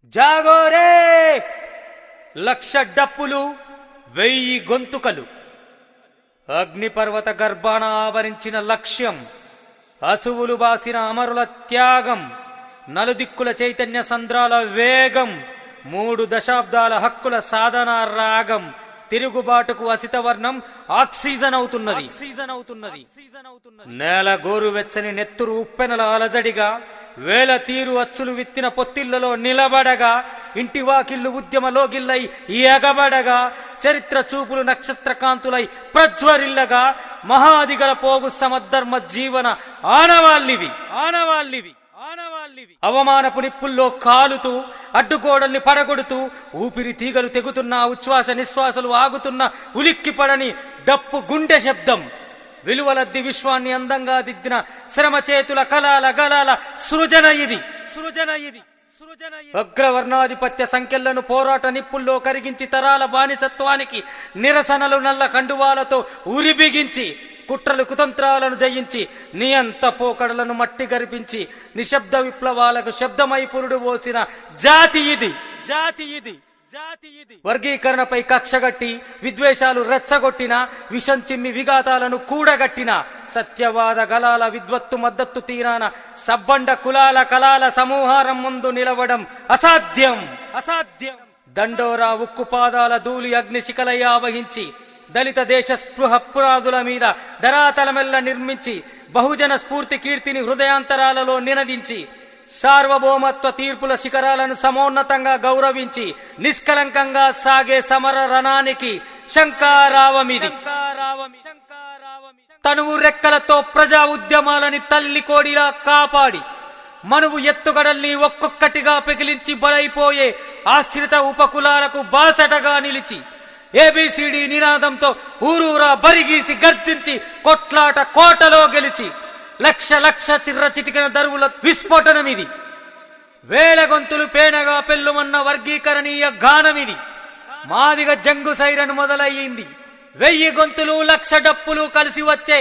జాగోరే లక్ష డప్పులు 1000 గొంతుకలు అగ్నిపర్వత గర్భాన ఆవరించిన లక్ష్యం అసువులు బాసిన అమరుల త్యాగం నలుదిక్కుల చైతన్య సంద్రాల వేగం 3 దశాబ్దాల హక్కుల సాధన రాగం తిరుగుబాటుకు అసితవర్ణం ఆక్సిజన్ అవుతున్నది నేల గోరువెచ్చని నెత్తురు ఉప్పెనల అలజడిగా వేల తీరు అచ్చులు విత్తిన పొత్తిళ్లలో నిలబడగా ఇంటి వాకిళ్లు ఉద్యమలోగిల్లై ఎగబడగా చరిత్ర చూపులు నక్షత్ర కాంతులై ప్రజ్వరిల్లగా మహాదిగల పోగు సమధర్మ జీవన ఆనవాళ్ళివి అవమానపు నిప్పుల్లో కాలుతూ అడ్డుగోడల్ని పడగొడుతూ ఊపిరి తీగలు తెగుతున్న ఉచ్ఛ్వాస నిశ్వాసలు ఆగుతున్న ఉలిక్కిపడని డప్పు గుండె శబ్దం విలువలద్ది విశ్వాన్ని అందంగా దిద్దిన శ్రమ చేతుల కలాల గలాల సృజన ఇది అగ్రవర్ణాధిపత్య సంఖ్యలను పోరాట నిప్పుల్లో కరిగించి తరాల బానిసత్వానికి నిరసనలు నల్ల కండువాలతో ఉరిబిగించి కుట్రలు కుతంత్రాలను జయించి నియంత పోకడలను మట్టి గరిపించి నిశ్శబ్ద విప్లవాలకు శబ్దమై పురుడు పోసిన జాతి ఇది వర్గీకరణపై కక్షగట్టి విద్వేషాలు రెచ్చగొట్టిన విషం చిమ్మి విఘాతాలను కూడగట్టిన సత్యవాద గలాల విద్వత్తు మద్దతు తీరాన సబ్బండ కులాల కలాల సమూహారం ముందు నిలవడం అసాధ్యం దండోరా ఉక్కు పాదాల ధూళి అగ్నిశిఖలై ఆవహించి దళిత దేశ స్పృహ పురాదుల మీద ధరాతలమెల్ల నిర్మించి బహుజన స్ఫూర్తి కీర్తిని హృదయాంతరాలలో నినదించి సార్వభౌమత్వ తీర్పుల శిఖరాలను సమోన్నతంగా గౌరవించి నిష్కలంకంగా సాగే సమర రణానికి శంకారావమిది తనువు రెక్కలతో ప్రజా ఉద్యమాలని తల్లి కోడిలా కాపాడి మనువు ఎత్తుగడల్ని ఒక్కొక్కటిగా పెకిలించి బలైపోయే ఆశ్రిత ఉపకులాలకు బాసటగా నిలిచి ఏబిసిడి నినాదంతో ఊరూరా బరిగీసి గర్జించి కొట్లాట కోటలో గెలిచి లక్ష చిర్ర చిటికిన దరువుల విస్ఫోటనమిది వేల గొంతులు పేనగా పెళ్ళుమన్న వర్గీకరణీయ గానమిది మాదిగ జంగు సైరన్ మొదలయ్యింది 1000 గొంతులు 1,00,000 డప్పులు కలిసి వచ్చే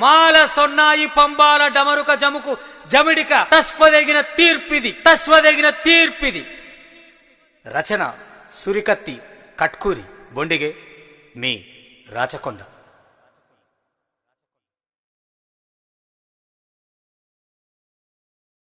మాల సొన్నాయి పంబాల డమరుక జముకు జమిడిక తస్వదగిన తీర్పిది రచన సురికత్తి కట్కూరి బొండిగే మీ రాచకొండ.